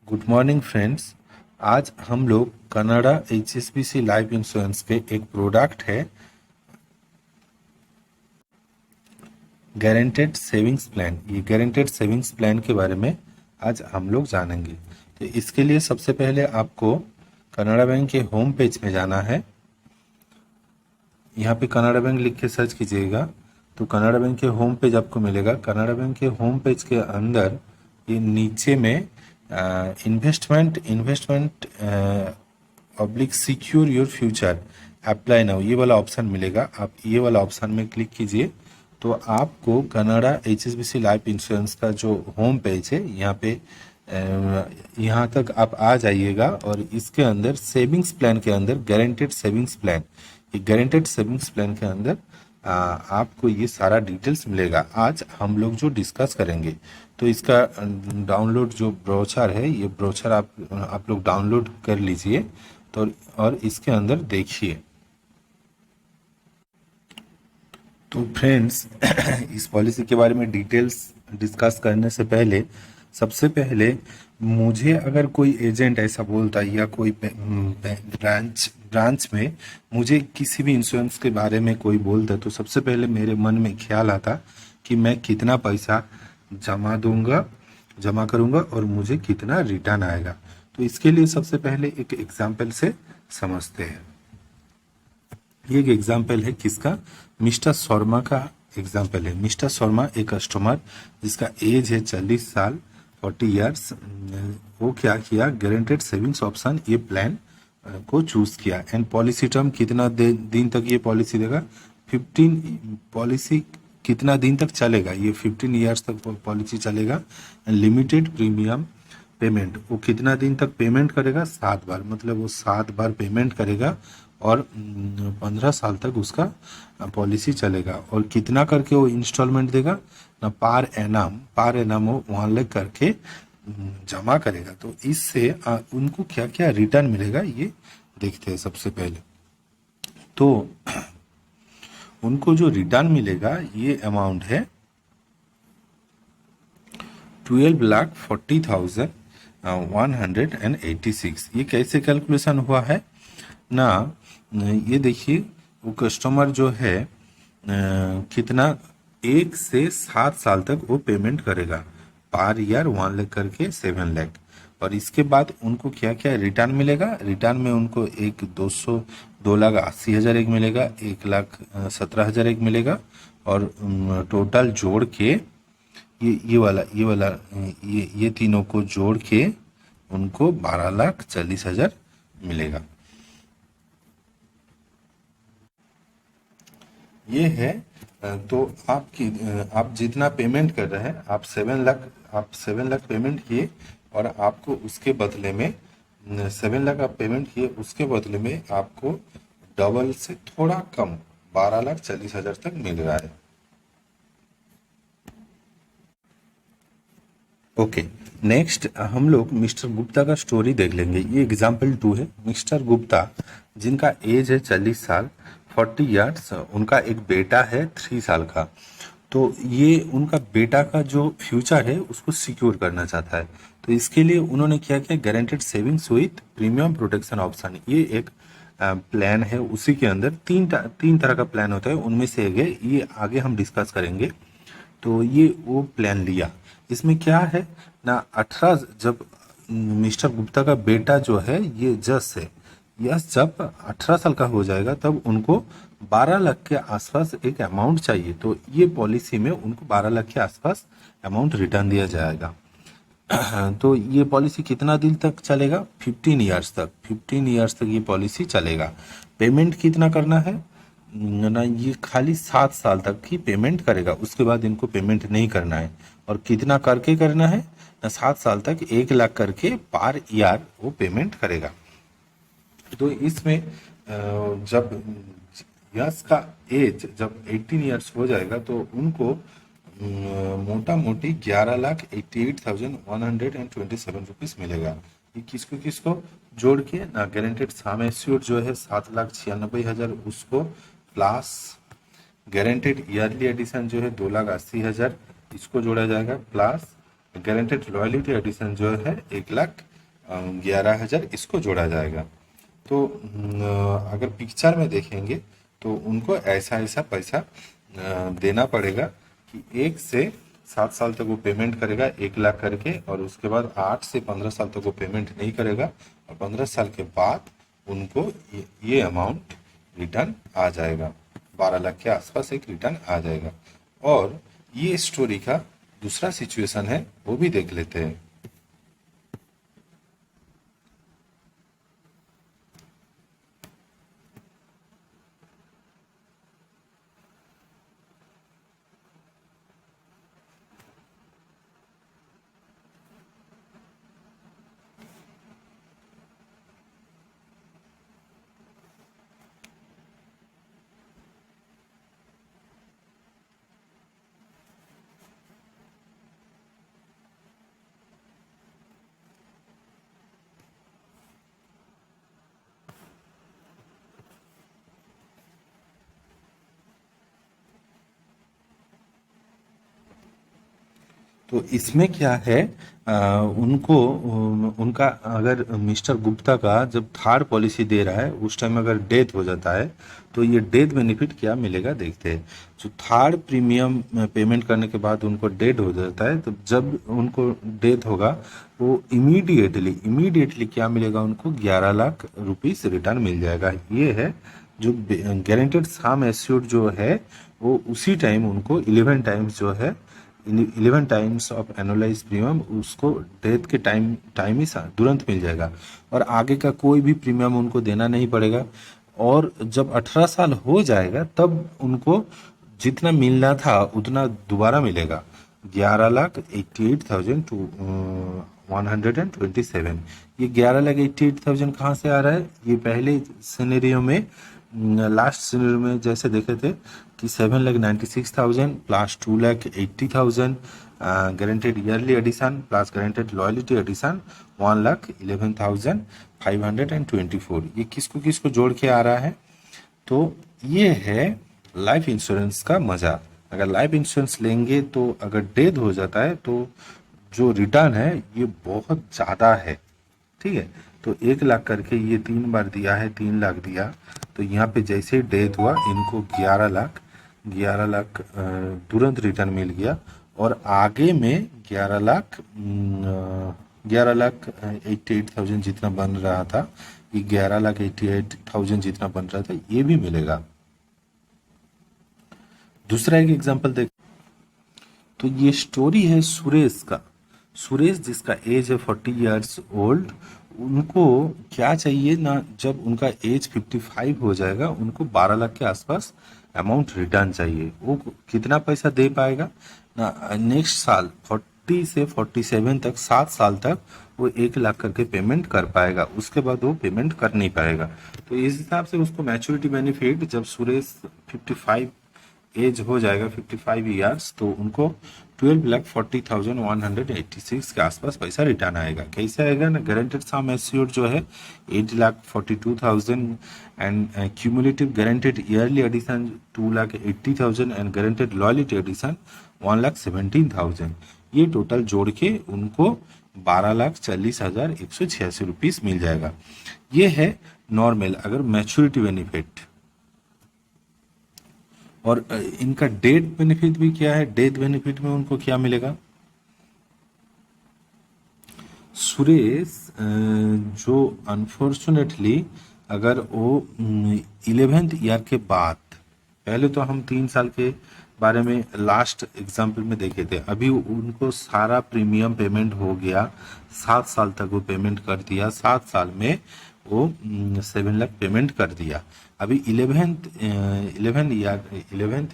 Good morning friends. आज हम लोग कनाडा HSBC लाइफ इंश्योरेंस के एक प्रोडक्ट है गारंटेड सेविंग्स प्लान। ये गारंटेड सेविंग्स प्लान के बारे में आज हम लोग जानेंगे। तो इसके लिए सबसे पहले आपको कनाडा बैंक के होम पेज में जाना है। यहाँ पे कनाडा बैंक लिख के सर्च कीजिएगा तो कनाडा बैंक के होम पेज आपको मिलेगा। कनाडा बैंक के होम पेज के अंदर ये नीचे में investment oblique secure your future apply now ये वाला ऑप्शन मिलेगा। आप ये वाला ऑप्शन में क्लिक कीजिए तो आपको कनाडा HSBC लाइफ इंश्योरेंस का जो होम पेज है यहाँ पे यहाँ तक आप आ जाइएगा और इसके अंदर सेविंग्स प्लान के अंदर गारंटेड सेविंग्स प्लान, ये गारंटेड सेविंग्स प्लान के अंदर आपको ये सारा डिटेल्स मिलेगा। आज हम लोग जो डिस्कस करेंगे तो इसका डाउनलोड जो ब्रोचर है, ये ब्रोचर आप लोग डाउनलोड कर लीजिए तो और इसके अंदर देखिए। तो फ्रेंड्स इस पॉलिसी के बारे में डिटेल्स डिस्कस करने से पहले सबसे पहले मुझे अगर कोई एजेंट ऐसा बोलता है या कोई ब्रांच में मुझे किसी भी इंश्योरेंस के बारे में कोई बोलता तो सबसे पहले मेरे मन में ख्याल आता कि मैं कितना पैसा जमा करूंगा और मुझे कितना रिटर्न आएगा। तो इसके लिए सबसे पहले एक एग्जाम्पल से समझते हैं। ये एक एग्जाम्पल है किसका, मिस्टर शर्मा का एग्जाम्पल है। मिस्टर शर्मा एक कस्टमर जिसका एज है 40 साल 40 इयर्स, वो क्या किया, गारंटेड सेविंग्स ऑप्शन ये प्लान को चूज किया। एंड पॉलिसी टर्म कितना दिन तक ये पॉलिसी देगा, 15 पॉलिसी कितना दिन तक चलेगा, ये 15 इयर्स तक पॉलिसी चलेगा। लिमिटेड प्रीमियम पेमेंट, वो कितना दिन तक पेमेंट करेगा, 7 बार, मतलब वो 7 बार पेमेंट करेगा और 15 साल तक उसका पॉलिसी चलेगा। और कितना करके वो इंस्टॉलमेंट देगा ना, पार एनम वो 1 लाख करके जमा करेगा। तो इससे उनको क्या क्या रिटर्न मिलेगा ये देखते हैं। सबसे पहले तो उनको जो रिटर्न मिलेगा ये अमाउंट है 12,40,186। ये कैसे कैलकुलेशन हुआ है ना, ये देखिए वो कस्टमर जो है कितना 1 से 7 साल तक वो पेमेंट करेगा, पर ईयर 1 लाख करके 7 लाख। और इसके बाद उनको क्या क्या रिटर्न मिलेगा, रिटर्न में उनको 2,80,000 एक मिलेगा, 1,17,000 एक मिलेगा और टोटल जोड़ के ये तीनों को जोड़ के उनको 12,40,000 मिलेगा। ये है तो आप जितना पेमेंट कर रहे हैं, आप 7 लाख पेमेंट किए और आपको उसके बदले में 7 लाख आप पेमेंट किए, उसके बदले में आपको डबल से थोड़ा कम 12,40,000 तक मिल रहा है। ओके, नेक्स्ट हम लोग मिस्टर गुप्ता का स्टोरी देख लेंगे। ये एग्जाम्पल 2 है। मिस्टर गुप्ता जिनका एज है 40 साल 40 इयर्स, उनका एक बेटा है 3 साल का। तो ये उनका बेटा का जो फ्यूचर है उसको सिक्योर करना चाहता है। तो इसके लिए उन्होंने क्या किया, guaranteed savings with premium protection option, ये एक प्लान है। उसी के अंदर तीन तरह का प्लान होता है, उनमें से एक है ये, आगे हम डिस्कस करेंगे। तो ये वो प्लान लिया। इसमें क्या है ना, 18 जब मिस्टर गुप्ता का बेटा जो है ये जस है, यस जब 18 साल का हो जाएगा तब उनको 12 लाख के आसपास एक अमाउंट चाहिए। तो ये पॉलिसी में उनको 12 लाख के आसपास अमाउंट रिटर्न दिया जाएगा। तो ये पॉलिसी कितना दिन तक चलेगा, 15 इयर्स तक, 15 इयर्स तक ये पॉलिसी चलेगा। पेमेंट कितना करना है ना, ये खाली 7 साल तक की पेमेंट करेगा, उसके बाद इनको पेमेंट नहीं करना है। और कितना करके करना है ना, 7 साल तक 1 लाख करके पर ईयर वो पेमेंट करेगा। तो इसमें जब यस का एज जब 18 इयर्स हो जाएगा तो उनको मोटा मोटी 11,88,127 रुपीज मिलेगा। ये किसको किसको जोड़ के ना, गारंटेड सम एश्योर्ड जो है 7,96,000 उसको, प्लस गारंटेड ईयरली एडिशन जो है 2,80,000 इसको जोड़ा जाएगा, प्लस गारंटेड रॉयल्टी एडिशन जो है 1,00,000 11,000 इसको जोड़ा जाएगा। तो अगर पिक्चर में देखेंगे तो उनको ऐसा ऐसा पैसा देना पड़ेगा कि 1 से 7 साल तक वो पेमेंट करेगा 1 लाख करके, और उसके बाद 8 से 15 साल तक वो पेमेंट नहीं करेगा, और 15 साल के बाद उनको ये अमाउंट रिटर्न आ जाएगा। 12 लाख के आसपास एक रिटर्न आ जाएगा। और ये स्टोरी का दूसरा सिचुएशन है, वो भी देख लेते हैं। तो इसमें क्या है, उनको उनका अगर मिस्टर गुप्ता का जब थर्ड पॉलिसी दे रहा है उस टाइम अगर डेथ हो जाता है तो ये डेथ बेनिफिट क्या मिलेगा देखते हैं। जो थर्ड प्रीमियम पेमेंट करने के बाद उनको डेथ हो जाता है, तो जब उनको डेथ होगा वो इमीडिएटली क्या मिलेगा, उनको 11 लाख रुपीस रिटर्न मिल जाएगा। ये है जो गारंटेड सम एश्योर्ड जो है, वो उसी टाइम उनको 11 टाइम्स जो है, 11 टाइम्स ऑफ एनुअलाइज प्रीमियम उसको डेथ के टाइम ही तुरंत मिल जाएगा, और आगे का कोई भी प्रीमियम उनको देना नहीं पड़ेगा। और जब 18 साल हो जाएगा तब उनको जितना मिलना था उतना दोबारा मिलेगा। 11,88,127। ये 11,88,000 कहाँ से आ रहा है? ये पहले सिनेरियो में, लास्ट सिनेरियो में जैसे देखे थे कि 7,96,000 plus 2,80,000 guaranteed yearly addition plus guaranteed loyalty addition 1,11,524। ये किसको किसको जोड़ के आ रहा है? तो ये है लाइफ इंश्योरेंस का मजा। अगर लाइफ इंश्योरेंस लेंगे तो अगर डेथ हो जाता है तो जो रिटर्न है ये बहुत ज़्यादा है। ठीक है, तो 1 लाख करके ये 3 बार दिया है, 3 लाख दिया, तो यहाँ पे जैसे ही डेथ हुआ इनको 11 लाख तुरंत रिटर्न मिल गया। और आगे में 11,88,000 जितना बन रहा था, ये 11,88,000 जितना बन रहा था ये भी मिलेगा। दूसरा एक एग्जांपल देख, तो ये स्टोरी है सुरेश का। सुरेश जिसका एज है 40 ईयर्स ओल्ड, उनको क्या चाहिए ना, जब उनका एज 55 हो जाएगा उनको 12 लाख के आसपास अमाउंट रिटर्न चाहिए। वो कितना पैसा दे पाएगा ना, नेक्स्ट साल 40 से 47 तक, 7 साल तक वो 1 लाख करके पेमेंट कर पाएगा, उसके बाद वो पेमेंट कर नहीं पाएगा। तो इस हिसाब से उसको मैच्योरिटी बेनिफिट जब सुरेश 55 एज हो जाएगा, 55 ईयर्स, तो उनको 12,40,186 के आसपास पैसा रिटर्न आएगा। कैसे आएगा ना, गारंटेड सम एश्योर्ड जो है 8,42,000 and cumulative guaranteed yearly addition 2,80,000 and guaranteed loyalty addition 1,17,000। ये टोटल जोड़ के उनको 12,40,186 रुपीस मिल जाएगा। ये है नॉर्मल अगर मैच्योरिटी बेनिफिट। और इनका डेथ बेनिफिट भी क्या है, डेथ बेनिफिट में उनको क्या मिलेगा? सुरेश जो अनफॉर्चुनेटली अगर वो 11th ईयर के बाद, पहले तो हम 3 साल के बारे में लास्ट एग्जाम्पल में देखे थे, अभी उनको सारा प्रीमियम पेमेंट हो गया, 7 साल तक वो पेमेंट कर दिया, 7 साल में वो 7 लाख पेमेंट कर दिया। अभी 11th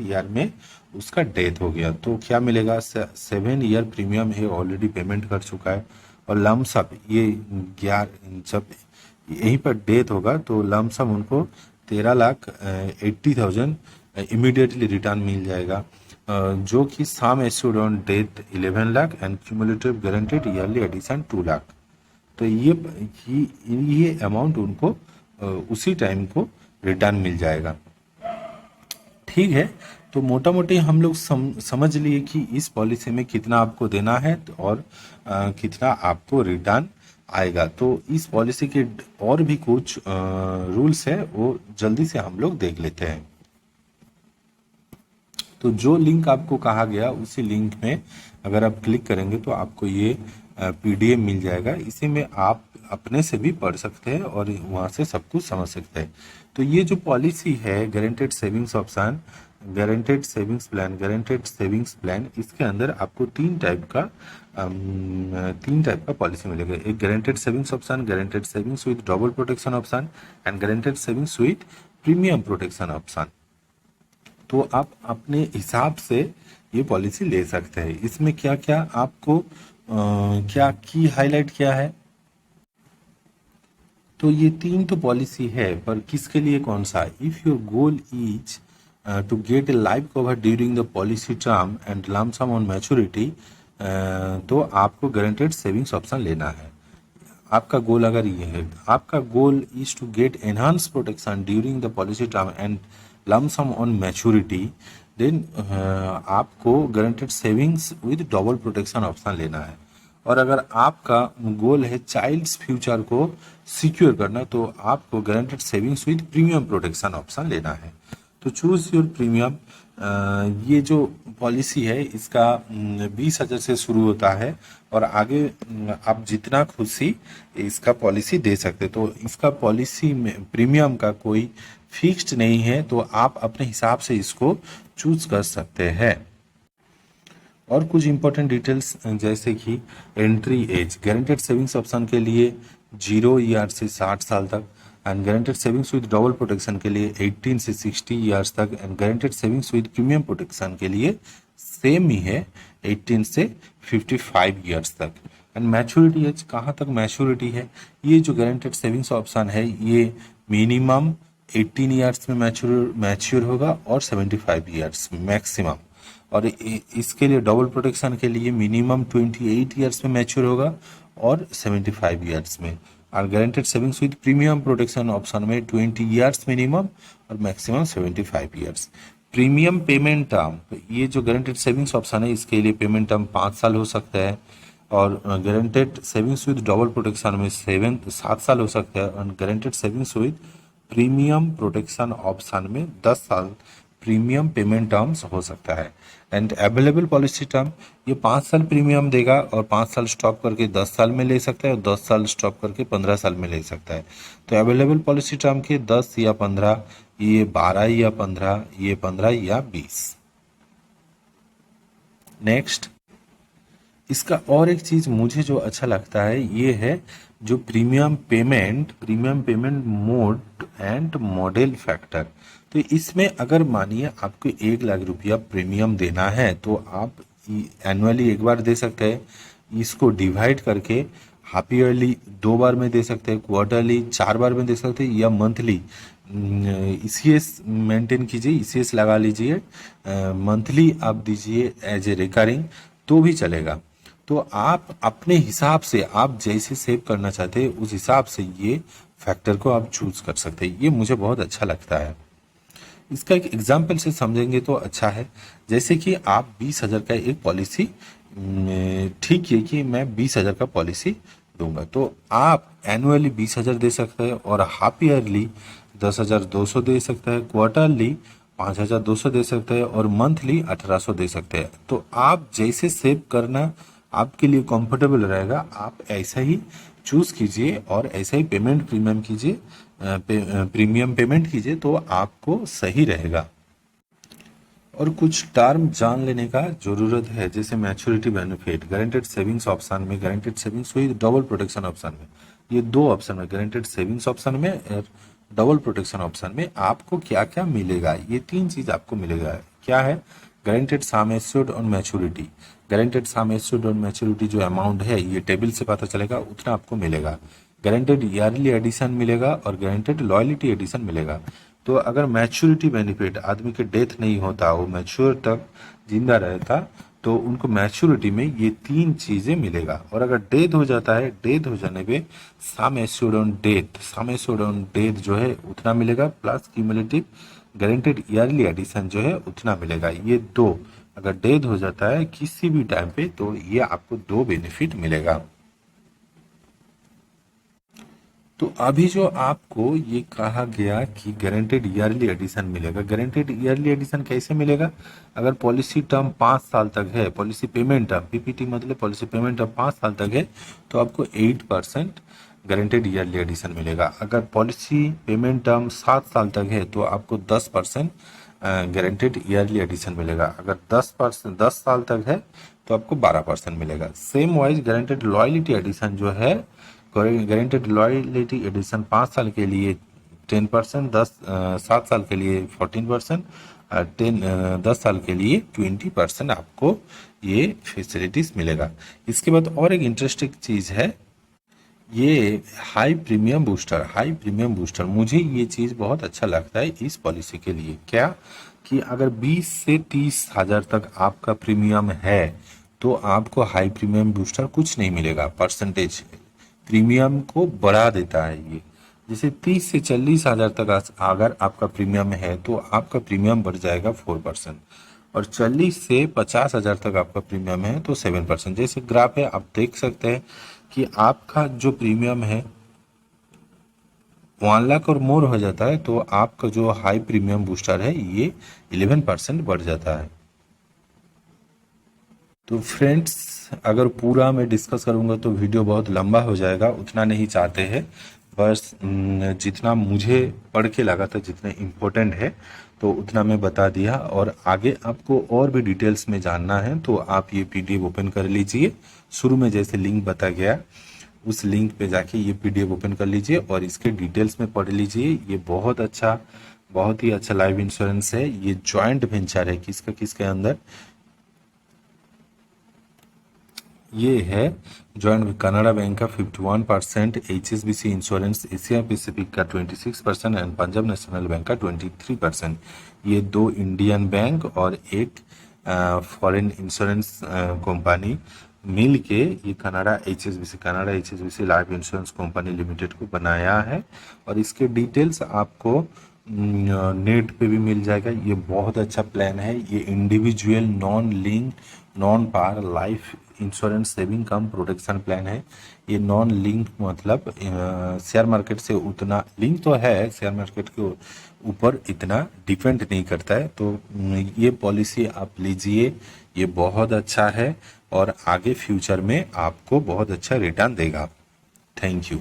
ईयर में उसका डेथ हो गया, तो क्या मिलेगा? 7 ईयर प्रीमियम है ऑलरेडी पेमेंट कर चुका है, और लमसम ये 11, जब यहीं पर डेथ होगा तो लमसम उनको 13,80,000 इमीडिएटली रिटर्न मिल जाएगा, जो कि sum assured on death 11 lakh and cumulative guaranteed yearly addition 2 lakh. तो ये अमाउंट उनको उसी टाइम को रिटर्न मिल जाएगा। ठीक है, तो मोटा मोटी हम लोग समझ लिए कि इस पॉलिसी में कितना आपको देना है और कितना आपको रिटर्न आएगा। तो इस पॉलिसी के और भी कुछ रूल्स है, वो जल्दी से हम लोग देख लेते हैं। तो जो लिंक आपको कहा गया उसी लिंक में अगर आप क्लिक करेंगे तो आपको ये पीडीएफ मिल जाएगा। इसी में आप अपने से भी पढ़ सकते हैं और वहाँ से सब कुछ समझ सकते हैं। तो ये जो पॉलिसी है guaranteed savings option, guaranteed savings plan, guaranteed savings plan, इसके अंदर आपको तीन टाइप का पॉलिसी मिलेगा। एक guaranteed savings option, guaranteed savings with double protection option and guaranteed savings with premium protection option. तो आप अपने हिसाब से ये पॉलिसी ले सकते हैं। इसमें क्या क्या आपको क्या की हाईलाइट किया है, तो ये तीन तो पॉलिसी है, पर किसके लिए कौन सा? If your goal is to get a life cover during the policy term and lump sum on maturity, तो आपको गारंटेड सेविंग्स ऑप्शन लेना है। आपका गोल अगर ये है, आपका goal is to get enhance protection during the policy term and lump sum on maturity, then आपको guaranteed savings with double protection option लेना है। और अगर आपका गोल है चाइल्ड्स फ्यूचर को सिक्योर करना, तो आपको guaranteed savings with premium protection option लेना है। तो चूज योर प्रीमियम। ये जो पॉलिसी है इसका 20,000 से शुरू होता है और आगे आप जितना खुशी इसका पॉलिसी दे सकते। तो इसका पॉलिसी में प्रीमियम का कोई फिक्स्ड नहीं है, तो आप अपने हिसाब से इसको चूज कर सकते हैं। और कुछ इंपॉर्टेंट डिटेल्स जैसे कि entry age, guaranteed savings option के लिए 0 ईयर से 60 साल तक, and guaranteed savings with double protection के लिए 18 से 60 ईयर्स तक, and guaranteed savings with premium protection के लिए सेम ही है 18 से 55 ईयर्स तक। एंड मैच्योरिटी एज, कहाँ तक मैच्योरिटी है? ये जो गारंटेड सेविंग्स ऑप्शन है ये मिनिमम 18 ईयर्स में मैच्योर होगा और 75 ईयर्स मैक्सिमम। और इसके लिए डबल प्रोटेक्शन के लिए मिनिमम 28 ईयर्स में मैच्योर होगा और 75 ईयर्स में। और guaranteed savings with premium protection option में 20 ईयर्स मिनिमम और maximum 75 years. Premium payment term, ये जो गारंटेड सेविंग्स ऑप्शन है इसके लिए पेमेंट टर्म 5 साल हो सकता है, और guaranteed savings with double protection में 7 साल हो सकता है, और guaranteed savings with premium protection option में 10 साल प्रीमियम पेमेंट टर्म्स हो सकता है। एंड अवेलेबल पॉलिसी टर्म, ये 5 साल प्रीमियम देगा और 5 साल स्टॉप करके 10 साल में ले सकता है और 10 साल स्टॉप करके 15 साल में ले सकता है। तो अवेलेबल पॉलिसी टर्म के 10 या 15, ये 12 या 15, ये 15 या 20। नेक्स्ट, इसका और एक चीज मुझे जो अच्छा लगता है ये है जो premium payment mode and model factor. तो इसमें अगर मानिए आपको 1 लाख रुपया प्रीमियम देना है तो आप एनुअली एक बार दे सकते हैं, इसको डिवाइड करके हाफ ईयरली 2 बार में दे सकते हैं, क्वार्टरली 4 बार में दे सकते हैं, या मंथली ईसीएस मेंटेन कीजिए, ईसीएस लगा लीजिए, मंथली आप दीजिए एज ए रिकरिंग तो भी चलेगा। तो आप अपने हिसाब से आप जैसे सेव करना चाहते हैं उस हिसाब से ये फैक्टर को आप चूज कर सकते हैं। ये मुझे बहुत अच्छा लगता है। इसका एक एग्जाम्पल से समझेंगे तो अच्छा है। जैसे कि आप 20,000 का एक पॉलिसी, ठीक है कि मैं 20,000 का पॉलिसी दूंगा, तो आप एनुअली 20,000 दे सकते हैं और हाफ ईयरली 10,200 दे सकते हैं, क्वार्टरली 5,200 दे सकते हैं और मंथली 1,800 दे सकते हैं। तो आप जैसे सेव करना आपके लिए कंफर्टेबल रहेगा आप ऐसा ही चूज कीजिए और ऐसा ही पेमेंट प्रीमियम कीजिए, प्रीमियम पेमेंट कीजिए तो आपको सही रहेगा। और कुछ टर्म जान लेने का जरूरत है, जैसे maturity benefit, guaranteed savings option में, guaranteed savings with double protection option में, ये 2 ऑप्शन है, गारंटेड सेविंग्स ऑप्शन में और डबल प्रोटेक्शन ऑप्शन में आपको क्या क्या मिलेगा। ये 3 चीज आपको मिलेगा। क्या है? Guaranteed some assured on maturity, guaranteed some assured on maturity जो अमाउंट है ये टेबल से पता चलेगा, उतना आपको मिलेगा। गारंटेड ईयरली एडिशन मिलेगा और गारंटेड लॉयलिटी एडिशन मिलेगा। तो अगर मैच्योरिटी बेनिफिट, आदमी के डेथ नहीं होता, वो मैच्योर तक जिंदा रहता, तो उनको मैच्योरिटी में ये 3 चीजें मिलेगा। और अगर डेथ हो जाता है, डेथ हो जाने पे सम एश्योर्ड ऑन डेथ जो है उतना मिलेगा, plus cumulative guaranteed yearly addition जो है उतना मिलेगा। ये 2 अगर डेथ हो जाता है किसी भी टाइम पे तो ये आपको 2 बेनिफिट मिलेगा। तो अभी जो आपको ये कहा गया कि गारंटेड ईयरली एडिशन मिलेगा, गारंटेड ईयरली एडिशन कैसे मिलेगा? अगर पॉलिसी टर्म 5 साल तक है, पॉलिसी पेमेंट टर्म, पीपीटी मतलब पॉलिसी पेमेंट टर्म 5 साल तक है, तो आपको 8% गारंटेड ईयरली एडिशन मिलेगा। अगर पॉलिसी पेमेंट टर्म 7 साल तक है तो आपको 10% गारंटेड ईयरली एडिशन मिलेगा। अगर 10 साल तक है तो आपको 12% मिलेगा। Same wise guaranteed loyalty addition जो है, गारंटेड लॉयलिटी एडिशन 5 साल के लिए 10%, 7 साल के लिए 14%, 10 साल के लिए 20% आपको ये फैसिलिटीज मिलेगा। इसके बाद और एक इंटरेस्टिंग चीज है, ये high premium booster. High premium booster मुझे ये चीज़ बहुत अच्छा लगता है इस पॉलिसी के लिए। क्या कि अगर 20 से 30 हज़ार तक आपका प्रीमियम है तो आपको हाई प्रीमियम बूस्टर कुछ नहीं मिलेगा, परसेंटेज प्रीमियम को बढ़ा देता है ये। जैसे 30 से 40 हज़ार तक अगर आपका प्रीमियम है तो आपका प्रीमियम बढ़ जाएगा 4%, और 40 से 50 हज़ार तक आपका प्रीमियम है तो 7%। जैसे ग्राफ है आप देख सकते हैं कि आपका जो प्रीमियम है 1 लाख और मोर हो जाता है तो आपका जो हाई प्रीमियम बूस्टर है ये 11% बढ़ जाता है। तो फ्रेंड्स, अगर पूरा मैं डिस्कस करूंगा तो वीडियो बहुत लंबा हो जाएगा, उतना नहीं चाहते हैं। बस जितना मुझे पढ़ के लगा था, जितना इम्पोर्टेंट है तो उतना मैं बता दिया। और आगे आपको और भी डिटेल्स में जानना है तो आप ये पीडीएफ ओपन कर लीजिए। शुरू में जैसे लिंक बता गया उस लिंक पे जाके ये पीडीएफ ओपन कर लीजिए और इसके डिटेल्स में पढ़ लीजिए। ये बहुत अच्छा, बहुत ही अच्छा लाइफ इंश्योरेंस है। ये जॉइंट वेंचर है किसका किसके अंदर, ये है जॉइंट कनाडा बैंक का 51%, एचएसबीसी इंश्योरेंस एशिया पैसिफिक का 26% एंड पंजाब नेशनल बैंक का 23%। ये दो इंडियन बैंक और एक फॉरेन इंश्योरेंस कंपनी मिल के ये Canada HSBC life insurance company limited को बनाया है। और इसके डिटेल्स आपको नेट पे भी मिल जाएगा। ये बहुत अच्छा प्लान है। ये इंडिविजुअल नॉन लिंक नॉन पार लाइफ इंश्योरेंस सेविंग कम प्रोटेक्शन प्लान है। ये नॉन लिंक मतलब शेयर मार्केट से उतना लिंक तो है, शेयर मार्केट के ऊपर इतना डिपेंड नहीं करता है। तो ये पॉलिसी आप लीजिए, ये बहुत अच्छा है और आगे फ्यूचर में आपको बहुत अच्छा रिटर्न देगा। Thank you.